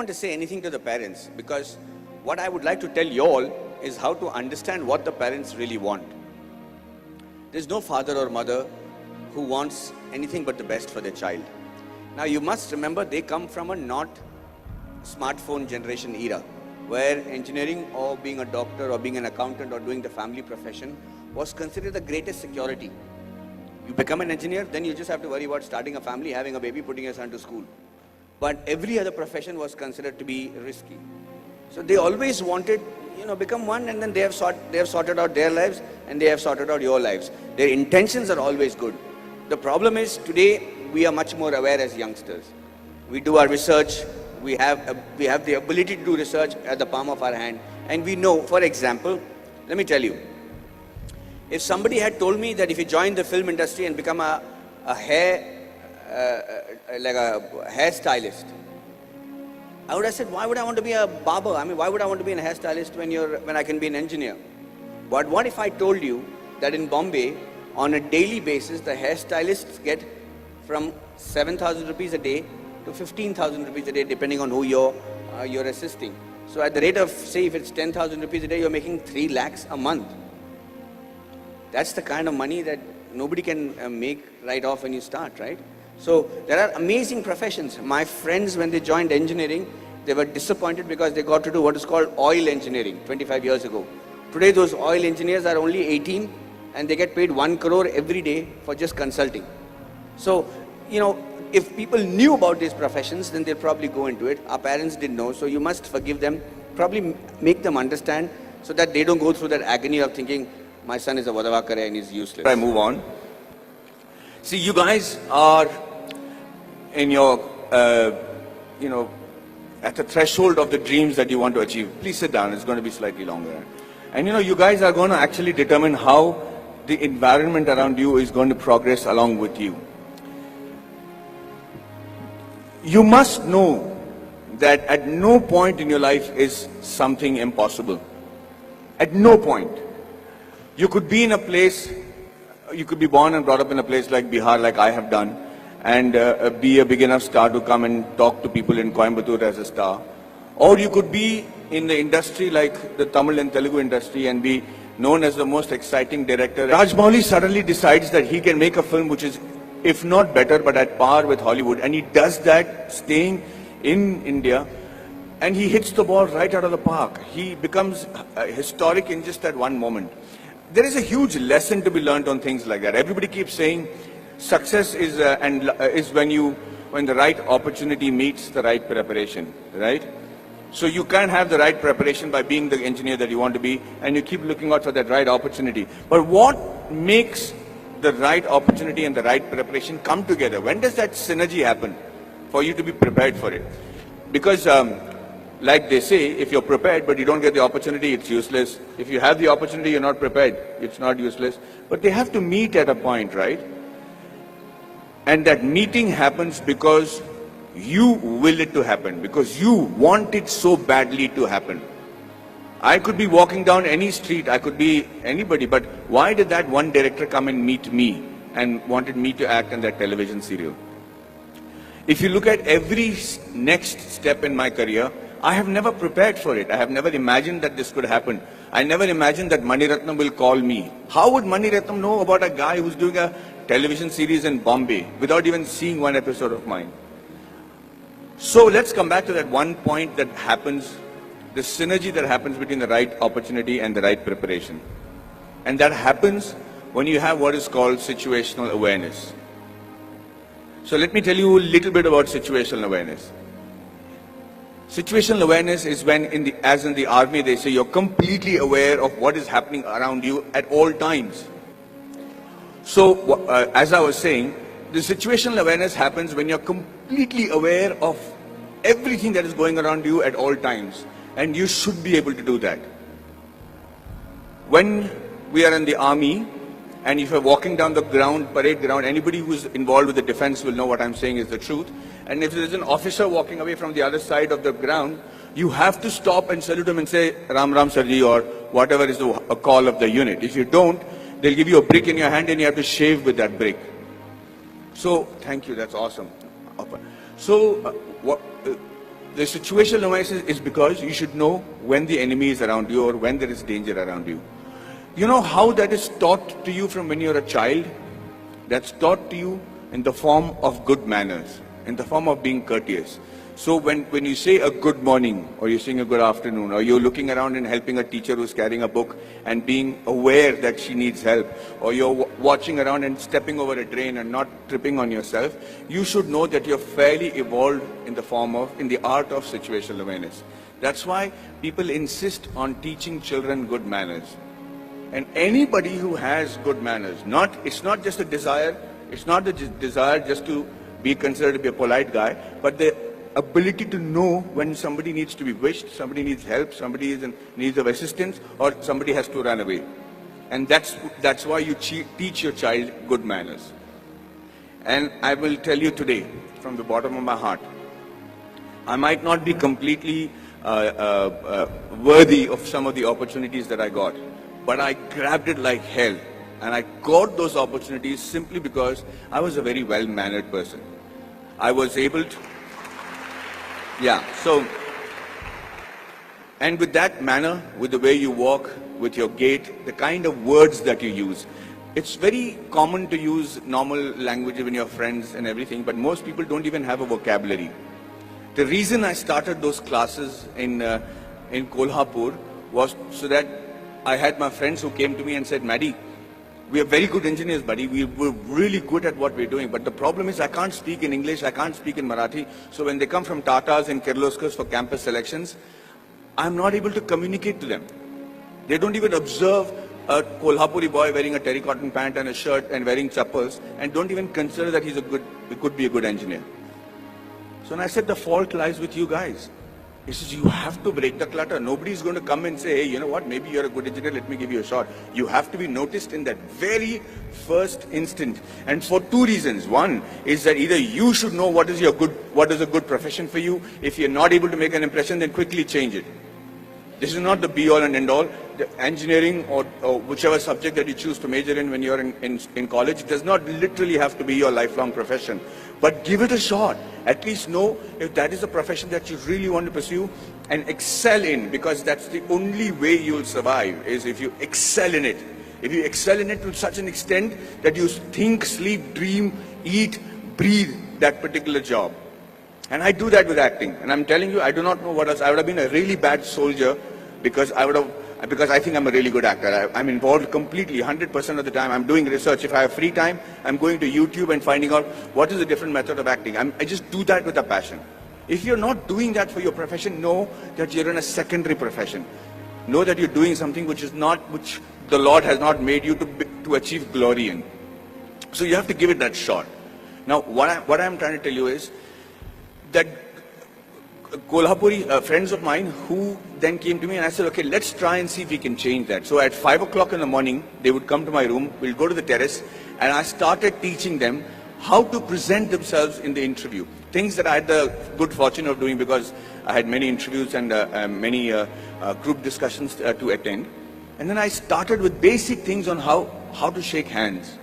want to say anything to the parents, because what I would like to tell you all is how to understand what the parents really want. There's no father or mother who wants anything but the best for their child. Now you must remember, they come from a not smartphone generation era, where engineering or being a doctor or being an accountant or doing the family profession was considered the greatest security. You become an engineer, then you just have to worry about starting a family, having a baby, putting your son to school. But every other profession was considered to be risky. So they always wanted, become one, and then they have sorted out their lives and they have sorted out your lives. Their intentions are always good. The problem is, today we are much more aware as youngsters. We do our research, we have the ability to do research at the palm of our hand, and we know, for example, let me tell you, if somebody had told me that if you join the film industry and become a hairstylist, I would have said, why would I want to be a barber? I mean, why would I want to be a hairstylist when I can be an engineer? But what if I told you that in Bombay, on a daily basis, the hairstylists get from 7,000 rupees a day to 15,000 rupees a day, depending on who you're assisting. So at the rate of, say, if it's 10,000 rupees a day, you're making 3 lakhs a month. That's the kind of money that nobody can make right off when you start, right? So there are amazing professions. My friends, when they joined engineering, they were disappointed because they got to do what is called oil engineering 25 years ago. Today, those oil engineers are only 18 and they get paid 1 crore every day for just consulting. So, if people knew about these professions, then they'll probably go into it. Our parents didn't know, so you must forgive them, probably make them understand so that they don't go through that agony of thinking, my son is a vadavakare and he's useless. I move on. See, you guys are in your, at the threshold of the dreams that you want to achieve. Please sit down, it's going to be slightly longer. And you guys are going to actually determine how the environment around you is going to progress along with you. You must know that at no point in your life is something impossible. At no point. You could be in a place, you could be born and brought up in a place like Bihar, like I have done, and be a big enough star to come and talk to people in Coimbatore as a star. Or you could be in the industry like the Tamil and Telugu industry and be known as the most exciting director. Rajmouli suddenly decides that he can make a film which is, if not better, but at par with Hollywood. And he does that staying in India, and he hits the ball right out of the park. He becomes historic in just that one moment. There is a huge lesson to be learned on things like that. Everybody keeps saying success is when the right opportunity meets the right preparation, right? So you can't have the right preparation by being the engineer that you want to be, and you keep looking out for that right opportunity. But what makes the right opportunity and the right preparation come together? When does that synergy happen for you to be prepared for it? Because like they say, if you're prepared but you don't get the opportunity, it's useless. If you have the opportunity, you're not prepared, it's not useless. But they have to meet at a point, right? And that meeting happens because you will it to happen, because you want it so badly to happen. I could be walking down any street, I could be anybody, but why did that one director come and meet me and wanted me to act in that television serial? If you look at every next step in my career, I have never prepared for it. I have never imagined that this could happen. I never imagined that Mani Ratnam will call me. How would Mani Ratnam know about a guy who's doing a television series in Bombay without even seeing one episode of mine? So let's come back to that one point that happens, the synergy that happens between the right opportunity and the right preparation. And that happens when you have what is called situational awareness. So let me tell you a little bit about situational awareness. Situational awareness is when, as in the army, they say you're completely aware of what is happening around you at all times. So, as I was saying, the situational awareness happens when you're completely aware of everything that is going around you at all times. And you should be able to do that. When we are in the army, and if you're walking down the ground, parade ground, anybody who's involved with the defense will know what I'm saying is the truth. And if there's an officer walking away from the other side of the ground, you have to stop and salute him and say, Ram Ram Sarji, or whatever is the call of the unit. If you don't, they'll give you a brick in your hand and you have to shave with that brick. So, thank you, that's awesome. So, The situational awareness is because you should know when the enemy is around you or when there is danger around you. You know how that is taught to you from when you're a child? That's taught to you in the form of good manners, in the form of being courteous. So when you say a good morning, or you're saying a good afternoon, or you're looking around and helping a teacher who's carrying a book and being aware that she needs help, or you're watching around and stepping over a drain and not tripping on yourself, you should know that you're fairly evolved in the art of situational awareness. That's why people insist on teaching children good manners. And anybody who has good manners, it's not just a desire, it's not the desire just to be considered to be a polite guy, but the ability to know when somebody needs to be wished, somebody needs help, somebody is in need of assistance, or somebody has to run away. And that's why you teach your child good manners. And I will tell you today, from the bottom of my heart, I might not be completely worthy of some of the opportunities that I got, but I grabbed it like hell. And I got those opportunities simply because I was a very well-mannered person. I was able to... Yeah, so, and with that manner, with the way you walk, with your gait, the kind of words that you use, it's very common to use normal language when you're friends and everything, but most people don't even have a vocabulary. The reason I started those classes in Kolhapur was so that I had my friends who came to me and said, Maddie, we are very good engineers, buddy. We're really good at what we're doing. But the problem is I can't speak in English, I can't speak in Marathi. So when they come from Tatas and Kirloskars for campus selections, I'm not able to communicate to them. They don't even observe a Kolhapuri boy wearing a terracotta pant and a shirt and wearing chappals and don't even consider that he could be a good engineer. So I said, the fault lies with you guys. He says, you have to break the clutter. Nobody's going to come and say, hey, you know what, maybe you're a good engineer, let me give you a shot. You have to be noticed in that very first instant. And for two reasons. One is that either you should know what is a good profession for you. If you're not able to make an impression, then quickly change it. This is not the be-all and end-all. The engineering or whichever subject that you choose to major in when you're in college does not literally have to be your lifelong profession. But give it a shot. At least know if that is a profession that you really want to pursue and excel in, because that's the only way you'll survive, is if you excel in it. If you excel in it to such an extent that you think, sleep, dream, eat, breathe that particular job. And I do that with acting. And I'm telling you, I do not know what else. I would have been a really bad soldier because I think I'm a really good actor. I'm involved completely, 100% of the time. I'm doing research. If I have free time, I'm going to YouTube and finding out what is a different method of acting. I just do that with a passion. If you're not doing that for your profession, know that you're in a secondary profession. Know that you're doing something which the Lord has not made you to achieve glory in. So you have to give it that shot. Now, what I'm trying to tell you is that Kolhapuri friends of mine who then came to me and I said, okay, let's try and see if we can change that. So at 5 o'clock in the morning, they would come to my room, we'll go to the terrace, and I started teaching them how to present themselves in the interview. Things that I had the good fortune of doing because I had many interviews and many group discussions to attend. And then I started with basic things on how to shake hands,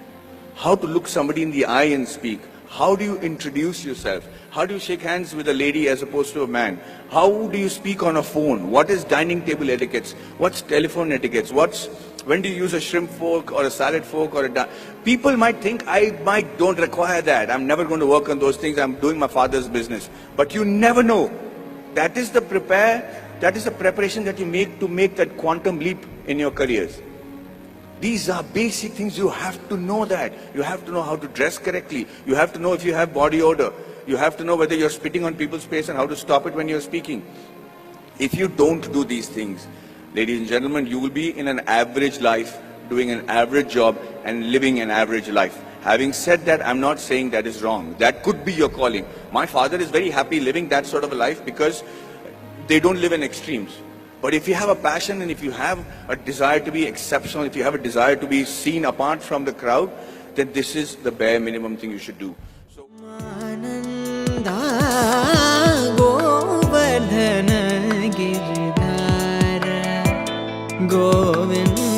how to look somebody in the eye and speak. How do you introduce yourself? How do you shake hands with a lady as opposed to a man? How do you speak on a phone? What is dining table etiquettes? What's telephone etiquettes? When do you use a shrimp fork or a salad fork or people might think I don't require that. I'm never going to work on those things. I'm doing my father's business. But you never know. That is the preparation that you make to make that quantum leap in your careers. These are basic things. You have to know that. You have to know how to dress correctly. You have to know if you have body odor. You have to know whether you're spitting on people's face and how to stop it when you're speaking. If you don't do these things, ladies and gentlemen, you will be in an average life, doing an average job and living an average life. Having said that, I'm not saying that is wrong. That could be your calling. My father is very happy living that sort of a life because they don't live in extremes. But if you have a passion and if you have a desire to be exceptional, if you have a desire to be seen apart from the crowd, then this is the bare minimum thing you should do. So, Govardhana Giridhara Govinda